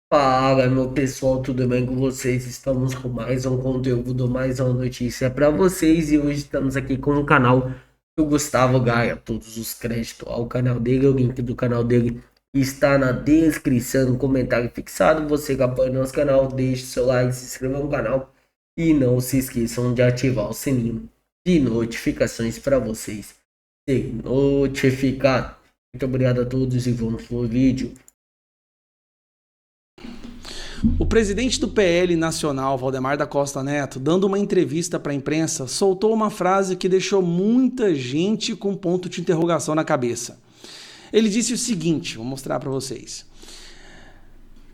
Fala, meu pessoal, tudo bem com vocês? Estamos com mais um conteúdo, mais uma notícia para vocês e hoje estamos aqui com o canal do Gustavo Gaia. Todos os créditos ao canal dele, o link do canal dele está na descrição, no comentário fixado. Você que apoia nosso canal, deixe seu like, se inscreva no canal e não se esqueçam de ativar o sininho de notificações para vocês serem notificados. Muito obrigado a todos e vamos pro vídeo. O presidente do PL Nacional, Valdemar da Costa Neto, dando uma entrevista para a imprensa, soltou uma frase que deixou muita gente com ponto de interrogação na cabeça. Ele disse o seguinte, vou mostrar para vocês.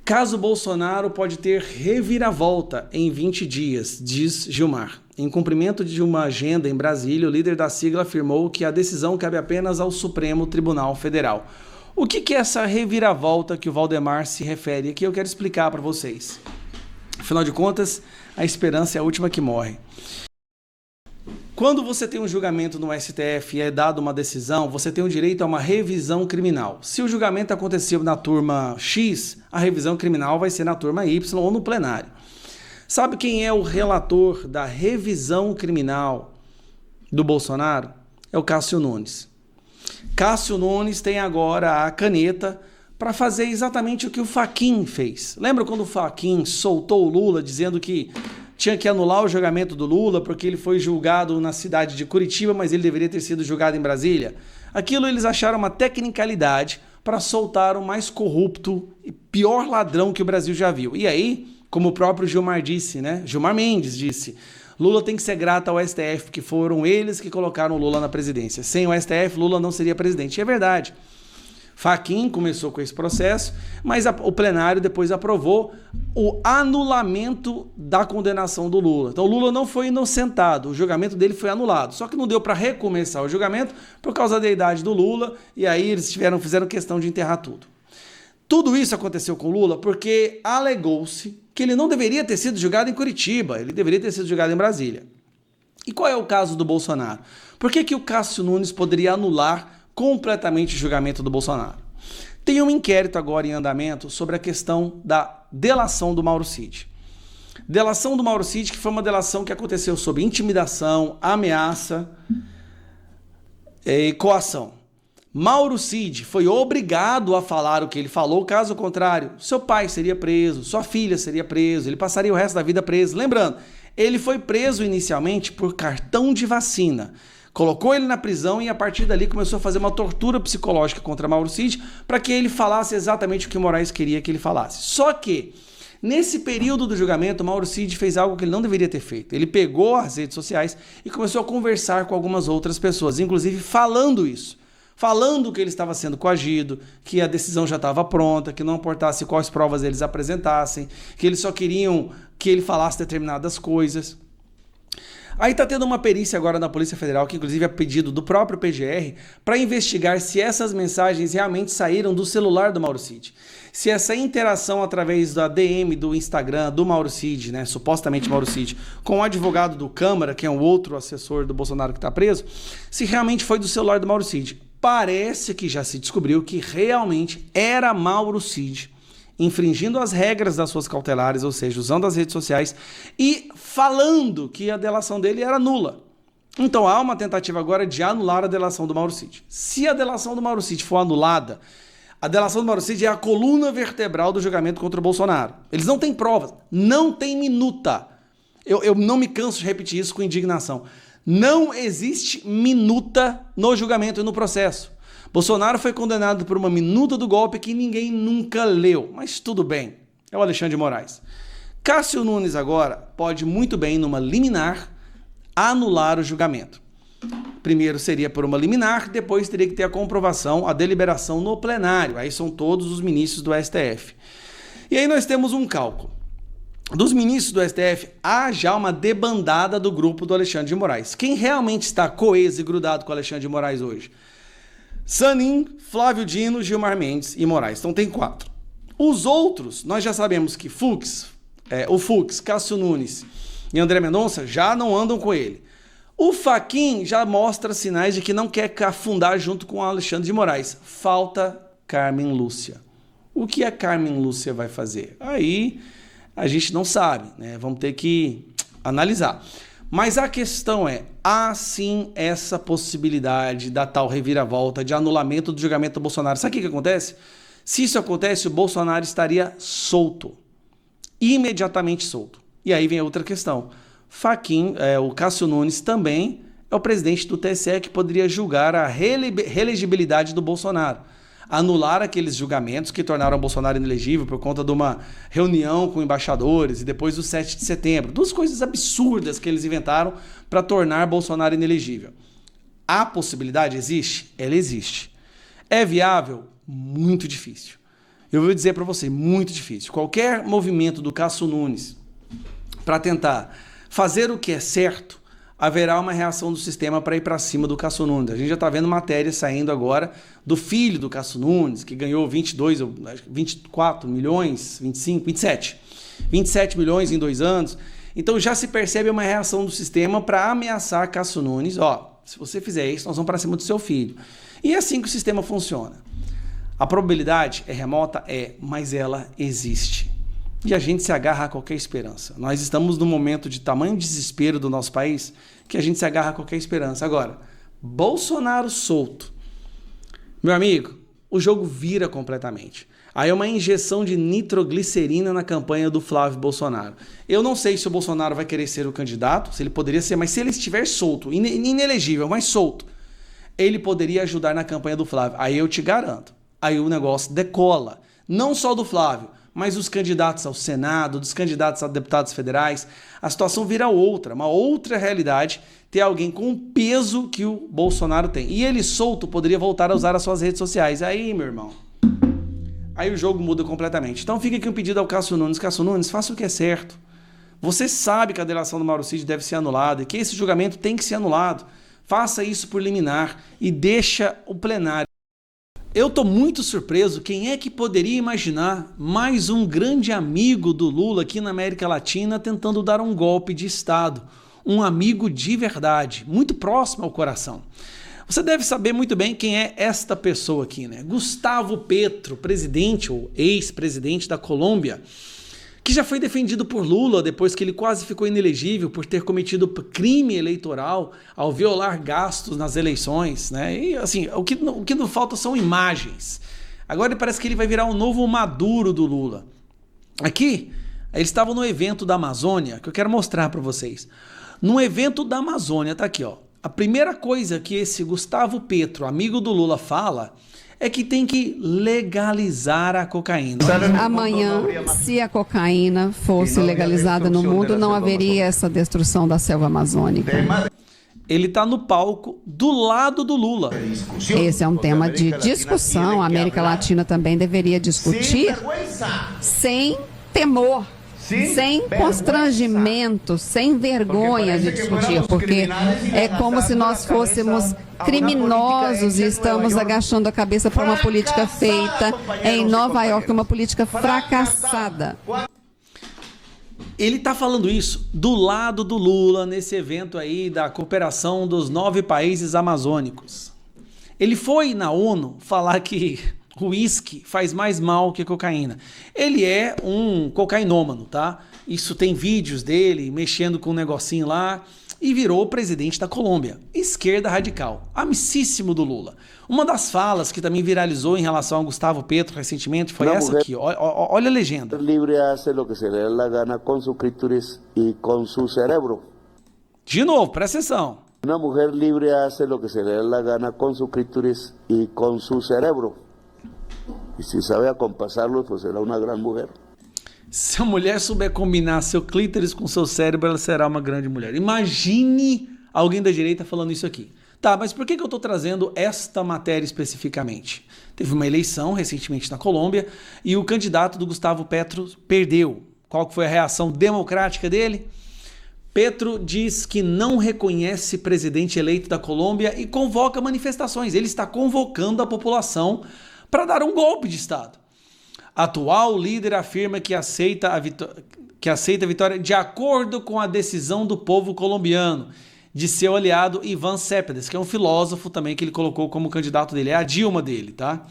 Caso Bolsonaro pode ter reviravolta em 20 dias, diz Gilmar. Em cumprimento de uma agenda em Brasília, o líder da sigla afirmou que a decisão cabe apenas ao Supremo Tribunal Federal. O que é essa reviravolta que o Valdemar se refere? Aqui eu quero explicar para vocês. Afinal de contas, a esperança é a última que morre. Quando você tem um julgamento no STF e é dada uma decisão, você tem o direito a uma revisão criminal. Se o julgamento aconteceu na turma X, a revisão criminal vai ser na turma Y ou no plenário. Sabe quem é o relator da revisão criminal do Bolsonaro? É o Cássio Nunes. Cássio Nunes tem agora a caneta para fazer exatamente o que o Fachin fez. Lembra quando o Fachin soltou o Lula dizendo que tinha que anular o julgamento do Lula porque ele foi julgado na cidade de Curitiba, mas ele deveria ter sido julgado em Brasília? Aquilo eles acharam uma tecnicalidade para soltar o mais corrupto e pior ladrão que o Brasil já viu. E aí, como o próprio Gilmar disse, né? Gilmar Mendes disse, Lula tem que ser grato ao STF, que foram eles que colocaram Lula na presidência. Sem o STF, Lula não seria presidente. E é verdade. Fachin começou com esse processo, mas o plenário depois aprovou o anulamento da condenação do Lula. Então, o Lula não foi inocentado, o julgamento dele foi anulado. Só que não deu para recomeçar o julgamento por causa da idade do Lula, e aí eles fizeram questão de enterrar tudo. Tudo isso aconteceu com Lula porque alegou-se que ele não deveria ter sido julgado em Curitiba, ele deveria ter sido julgado em Brasília. E qual é o caso do Bolsonaro? Por que o Cássio Nunes poderia anular completamente o julgamento do Bolsonaro? Tem um inquérito agora em andamento sobre a questão da delação do Mauro Cid. Delação do Mauro Cid, que foi uma delação que aconteceu sob intimidação, ameaça e coação. Mauro Cid foi obrigado a falar o que ele falou, caso contrário, seu pai seria preso, sua filha seria preso, ele passaria o resto da vida preso. Lembrando, ele foi preso inicialmente por cartão de vacina. Colocou ele na prisão e a partir dali começou a fazer uma tortura psicológica contra Mauro Cid para que ele falasse exatamente o que Moraes queria que ele falasse. Só que, nesse período do julgamento, Mauro Cid fez algo que ele não deveria ter feito. Ele pegou as redes sociais e começou a conversar com algumas outras pessoas, inclusive falando isso. Falando que ele estava sendo coagido, que a decisão já estava pronta, que não importasse quais provas eles apresentassem, que eles só queriam que ele falasse determinadas coisas. Aí está tendo uma perícia agora na Polícia Federal, que inclusive é pedido do próprio PGR, para investigar se essas mensagens realmente saíram do celular do Mauro Cid. Se essa interação através da DM do Instagram do Mauro Cid, né, supostamente Mauro Cid, com o advogado do Câmara, que é um outro assessor do Bolsonaro que está preso, se realmente foi do celular do Mauro Cid. Parece que já se descobriu que realmente era Mauro Cid, infringindo as regras das suas cautelares, ou seja, usando as redes sociais e falando que a delação dele era nula. Então há uma tentativa agora de anular a delação do Mauro Cid. Se a delação do Mauro Cid for anulada, a delação do Mauro Cid é a coluna vertebral do julgamento contra o Bolsonaro. Eles não têm provas, não tem minuta. Eu não me canso de repetir isso com indignação. Não existe minuta no julgamento e no processo. Bolsonaro foi condenado por uma minuta do golpe que ninguém nunca leu, mas tudo bem, é o Alexandre de Moraes. Cássio Nunes agora pode muito bem, numa liminar, anular o julgamento. Primeiro seria por uma liminar, depois teria que ter a comprovação, a deliberação no plenário, aí são todos os ministros do STF. E aí nós temos um cálculo. Dos ministros do STF, há já uma debandada do grupo do Alexandre de Moraes. Quem realmente está coeso e grudado com o Alexandre de Moraes hoje? Sanin, Flávio Dino, Gilmar Mendes e Moraes. Então tem 4. Os outros, nós já sabemos que o Fux, Cássio Nunes e André Mendonça já não andam com ele. O Fachin já mostra sinais de que não quer afundar junto com o Alexandre de Moraes. Falta Carmen Lúcia. O que a Carmen Lúcia vai fazer? Aí a gente não sabe, né? Vamos ter que analisar. Mas a questão é, há sim essa possibilidade da tal reviravolta, de anulamento do julgamento do Bolsonaro. Sabe o que acontece? Se isso acontece, o Bolsonaro estaria solto. Imediatamente solto. E aí vem a outra questão. O Cássio Nunes também é o presidente do TSE que poderia julgar a reelegibilidade do Bolsonaro. Anular aqueles julgamentos que tornaram o Bolsonaro inelegível por conta de uma reunião com embaixadores e depois do 7 de setembro. Duas coisas absurdas que eles inventaram para tornar Bolsonaro inelegível. A possibilidade existe? Ela existe. É viável? Muito difícil. Eu vou dizer para você, muito difícil. Qualquer movimento do Cássio Nunes para tentar fazer o que é certo, haverá uma reação do sistema para ir para cima do Cássio Nunes. A gente já está vendo matéria saindo agora do filho do Cássio Nunes, que ganhou 24 milhões, 25, 27 milhões em 2 anos. Então já se percebe uma reação do sistema para ameaçar Cássio Nunes. Se você fizer isso, nós vamos para cima do seu filho. E é assim que o sistema funciona. A probabilidade é remota? É, mas ela existe. E a gente se agarra a qualquer esperança. Nós estamos num momento de tamanho desespero do nosso país que a gente se agarra a qualquer esperança. Agora, Bolsonaro solto. Meu amigo, o jogo vira completamente. Aí é uma injeção de nitroglicerina na campanha do Flávio Bolsonaro. Eu não sei se o Bolsonaro vai querer ser o candidato, se ele poderia ser, mas se ele estiver solto, inelegível, mas solto, ele poderia ajudar na campanha do Flávio. Aí eu te garanto, aí o negócio decola. Não só do Flávio, mas os candidatos ao Senado, dos candidatos a deputados federais, a situação vira outra, uma outra realidade, ter alguém com o peso que o Bolsonaro tem. E ele solto poderia voltar a usar as suas redes sociais. Aí, meu irmão, aí o jogo muda completamente. Então fica aqui um pedido ao Cássio Nunes. Cássio Nunes, faça o que é certo. Você sabe que a delação do Mauro Cid deve ser anulada e que esse julgamento tem que ser anulado. Faça isso por liminar e deixa o plenário. Eu estou muito surpreso. Quem é que poderia imaginar mais um grande amigo do Lula aqui na América Latina tentando dar um golpe de Estado? Um amigo de verdade, muito próximo ao coração. Você deve saber muito bem quem é esta pessoa aqui, né? Gustavo Petro, presidente ou ex-presidente da Colômbia, que já foi defendido por Lula depois que ele quase ficou inelegível por ter cometido crime eleitoral ao violar gastos nas eleições, né? E assim, o que não falta são imagens. Agora parece que ele vai virar o novo Maduro do Lula. Aqui, eles estavam no evento da Amazônia, que eu quero mostrar para vocês. No evento da Amazônia, tá aqui, ó. A primeira coisa que esse Gustavo Petro, amigo do Lula, fala é que tem que legalizar a cocaína. Amanhã, se a cocaína fosse legalizada no mundo, não haveria essa destruição da selva amazônica. Ele está no palco do lado do Lula. Esse é um tema de discussão. A América Latina também deveria discutir sem temor, sem constrangimento, sem vergonha de discutir, porque é como se nós fôssemos criminosos e estamos agachando a cabeça para uma política feita em Nova York, uma política fracassada. Ele está falando isso do lado do Lula, nesse evento aí da cooperação dos 9 países amazônicos. Ele foi na ONU falar que o uísque faz mais mal que cocaína. Ele é um cocainômano, tá? Isso tem vídeos dele mexendo com um negocinho lá e virou presidente da Colômbia. Esquerda radical, amicíssimo do Lula. Uma das falas que também viralizou em relação ao Gustavo Petro recentemente foi essa aqui. Olha a legenda. Livre hace lo que se le dé la gana con sus clitoris y con su cerebro. De novo, presta atenção. Una mujer libre hace lo que se le dé la gana con sus clitoris y con su cerebro. E se sabe acompassá-lo, pues será uma grande mulher. Se a mulher souber combinar seu clítoris com seu cérebro, ela será uma grande mulher. Imagine alguém da direita falando isso aqui. Tá, mas por que eu estou trazendo esta matéria especificamente? Teve uma eleição recentemente na Colômbia e o candidato do Gustavo Petro perdeu. Qual foi a reação democrática dele? Petro diz que não reconhece presidente eleito da Colômbia e convoca manifestações. Ele está convocando a população para dar um golpe de Estado. Atual líder afirma que aceita a vitória de acordo com a decisão do povo colombiano, de seu aliado Iván Cepeda, que é um filósofo também que ele colocou como candidato dele, é a Dilma dele, tá?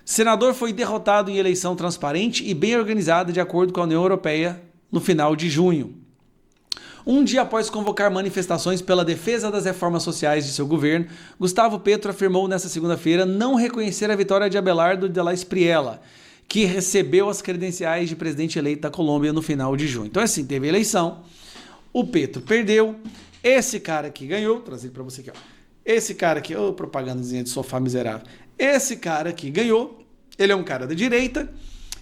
Senador foi derrotado em eleição transparente e bem organizada de acordo com a União Europeia no final de junho. Um dia após convocar manifestações pela defesa das reformas sociais de seu governo, Gustavo Petro afirmou nesta segunda-feira não reconhecer a vitória de Abelardo de la Espriella, que recebeu as credenciais de presidente eleito da Colômbia no final de junho. Então assim, teve eleição, o Petro perdeu, esse cara aqui ganhou, trazido para você aqui, ó. Esse cara aqui, propagandazinha de sofá miserável, esse cara aqui ganhou, ele é um cara da direita,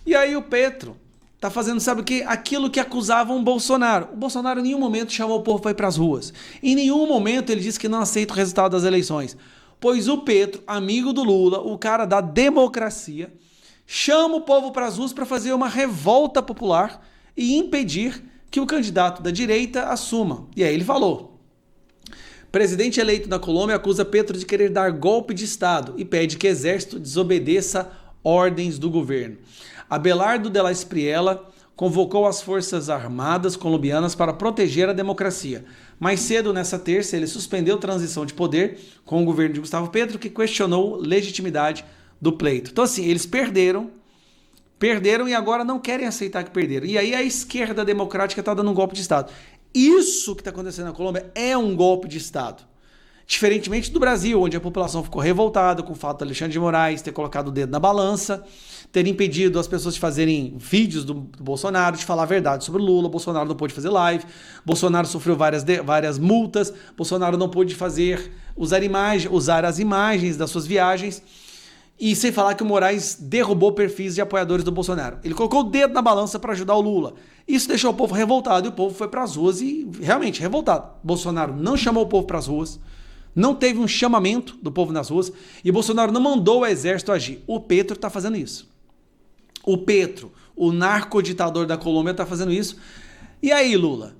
e aí o Petro tá fazendo, sabe o quê? Aquilo que acusavam o Bolsonaro. O Bolsonaro em nenhum momento chamou o povo para ir para as ruas. Em nenhum momento ele disse que não aceita o resultado das eleições. Pois o Petro, amigo do Lula, o cara da democracia, chama o povo para as ruas para fazer uma revolta popular e impedir que o candidato da direita assuma. E aí ele falou: presidente eleito da Colômbia acusa Petro de querer dar golpe de Estado e pede que o exército desobedeça ordens do governo. Abelardo de la Espriella convocou as Forças Armadas colombianas para proteger a democracia. Mais cedo, nessa terça, ele suspendeu transição de poder com o governo de Gustavo Petro, que questionou legitimidade do pleito. Então, assim, eles perderam e agora não querem aceitar que perderam. E aí a esquerda democrática está dando um golpe de Estado. Isso que está acontecendo na Colômbia é um golpe de Estado. Diferentemente do Brasil, onde a população ficou revoltada com o fato de Alexandre de Moraes ter colocado o dedo na balança, ter impedido as pessoas de fazerem vídeos do Bolsonaro, de falar a verdade sobre o Lula. Bolsonaro não pôde fazer live, Bolsonaro sofreu várias multas, Bolsonaro não pôde usar as imagens das suas viagens, e sem falar que o Moraes derrubou perfis de apoiadores do Bolsonaro. Ele colocou o dedo na balança para ajudar o Lula. Isso deixou o povo revoltado, e o povo foi para as ruas e realmente revoltado. Bolsonaro não chamou o povo para as ruas, não teve um chamamento do povo nas ruas, e Bolsonaro não mandou o exército agir. O Petro está fazendo isso. O Petro, o narcoditador da Colômbia, está fazendo isso. E aí, Lula?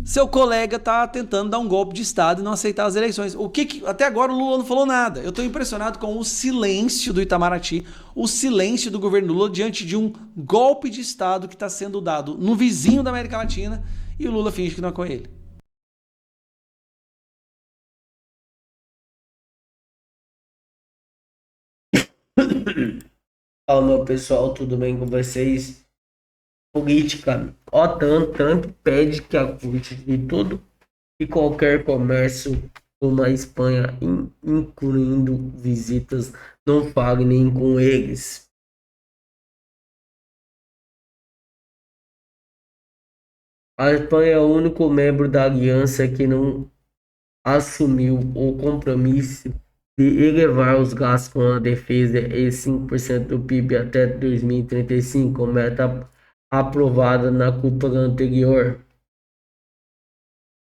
Seu colega está tentando dar um golpe de Estado e não aceitar as eleições. Até agora o Lula não falou nada. Eu estou impressionado com o silêncio do Itamaraty, o silêncio do governo Lula diante de um golpe de Estado que está sendo dado no vizinho da América Latina, e o Lula finge que não é com ele. Fala, meu pessoal, tudo bem com vocês? Política. Trump pede que a corte de todo e qualquer comércio como a Espanha, incluindo visitas, não pague nem com eles. A Espanha é o único membro da aliança que não assumiu o compromisso de elevar os gastos com a defesa em 5% do PIB até 2035, meta aprovada na cúpula anterior.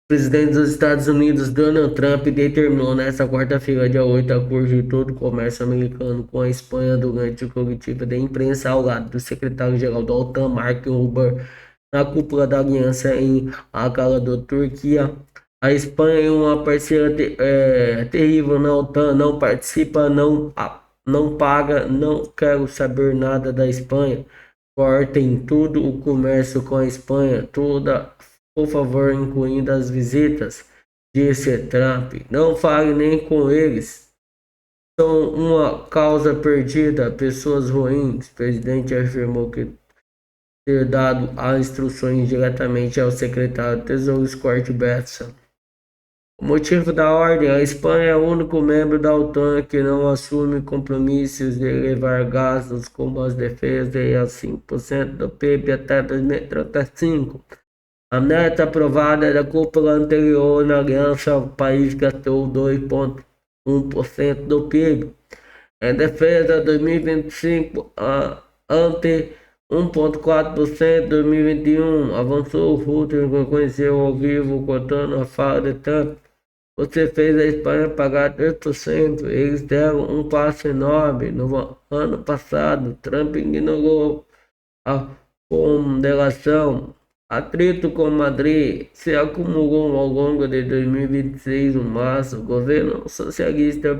O presidente dos Estados Unidos, Donald Trump, determinou nesta quarta-feira, dia 8, a corte de todo o comércio americano com a Espanha durante a coletiva de imprensa ao lado do secretário-geral da OTAN, Mark Rutte, na cúpula da aliança em Ankara, Turquia. A Espanha é uma parceira terrível na OTAN, não participa, não paga, não quero saber nada da Espanha. Cortem tudo o comércio com a Espanha, toda, por favor, incluindo as visitas, disse Trump. Não fale nem com eles. São uma causa perdida, pessoas ruins. O presidente afirmou que ter dado as instruções diretamente ao secretário do Tesouro, Scott Bessel. O motivo da ordem: a Espanha é o único membro da OTAN que não assume compromissos de elevar gastos como as defesas a 5% do PIB até 2035. A meta aprovada da cúpula anterior na aliança, o país gastou 2,1% do PIB. Em defesa 2025, ante 1,4% em 2021, avançou. Rutte reconheceu ao vivo, contando a fala de Trump. Você fez a Espanha pagar 3%. Eles deram um passo enorme. No ano passado, Trump ignorou a ponderação. Atrito com Madrid se acumulou ao longo de 2026. Em março, o governo socialista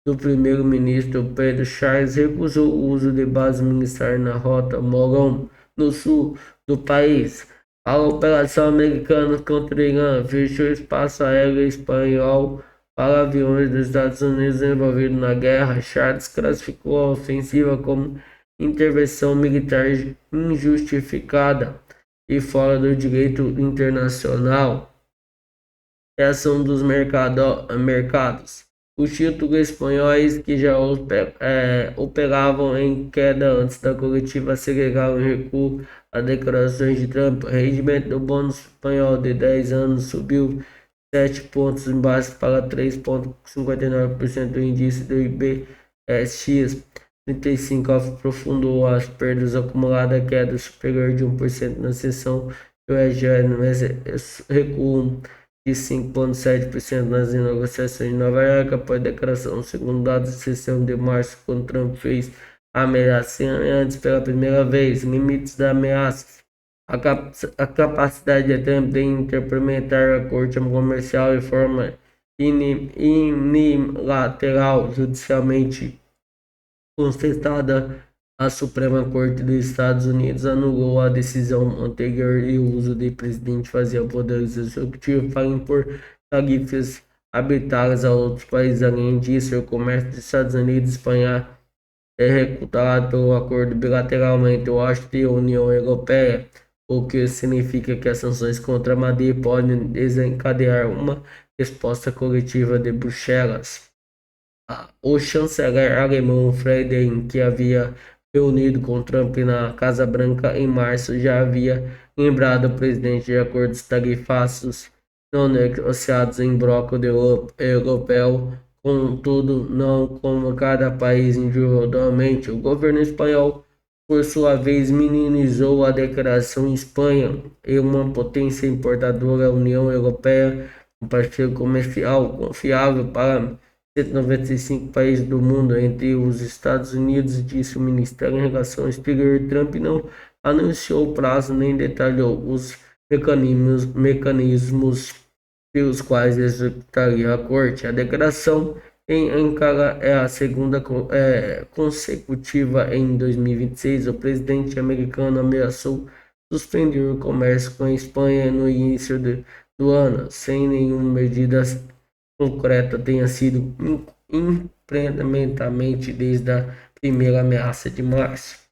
do primeiro-ministro Pedro Sánchez recusou o uso de bases militares na rota Morón, no sul do país. A operação americana contra o Irã fechou espaço aéreo espanhol para aviões dos Estados Unidos envolvidos na guerra. Charles classificou a ofensiva como intervenção militar injustificada e fora do direito internacional. Reação dos mercados. Os títulos espanhóis que já operavam em queda antes da coletiva aceleraram o recuo a declarações de Trump. O rendimento do bônus espanhol de 10 anos subiu 7 pontos em base para 3,59%. O índice do IBEX 35 aprofundou as perdas acumuladas, queda superior de 1% na sessão. O EGR recuou de 5,7% nas negociações de Nova York após a declaração, segundo dados de sessão de março, quando Trump fez a ameaça antes pela primeira vez. Limites da ameaça. A capacidade de Trump de interpretar a corte comercial de forma unilateral, judicialmente contestada. A Suprema Corte dos Estados Unidos anulou a decisão anterior e o uso do presidente fazia o poder executivo para impor tarifas arbitrárias a outros países. Além disso, o comércio dos Estados Unidos e Espanha é recrutado pelo acordo bilateral entre Washington e a União Europeia, o que significa que as sanções contra Madrid podem desencadear uma resposta coletiva de Bruxelas. O chanceler alemão Friedrich, que havia reunido com Trump na Casa Branca em março, já havia lembrado ao presidente de acordos tarifários não negociados em bloco europeu, contudo não como cada país individualmente. O governo espanhol, por sua vez, minimizou a declaração. Espanha é uma potência importadora. A União Europeia, um parceiro comercial confiável para 195 países do mundo, entre os Estados Unidos, disse o Ministério em Relações Exteriores. Trump não anunciou prazo nem detalhou os mecanismos pelos quais executaria a corte. A declaração em Ankara é a segunda consecutiva em 2026. O presidente americano ameaçou suspender o comércio com a Espanha no início do ano, sem nenhuma medida concreta tenha sido implementada desde a primeira ameaça de março.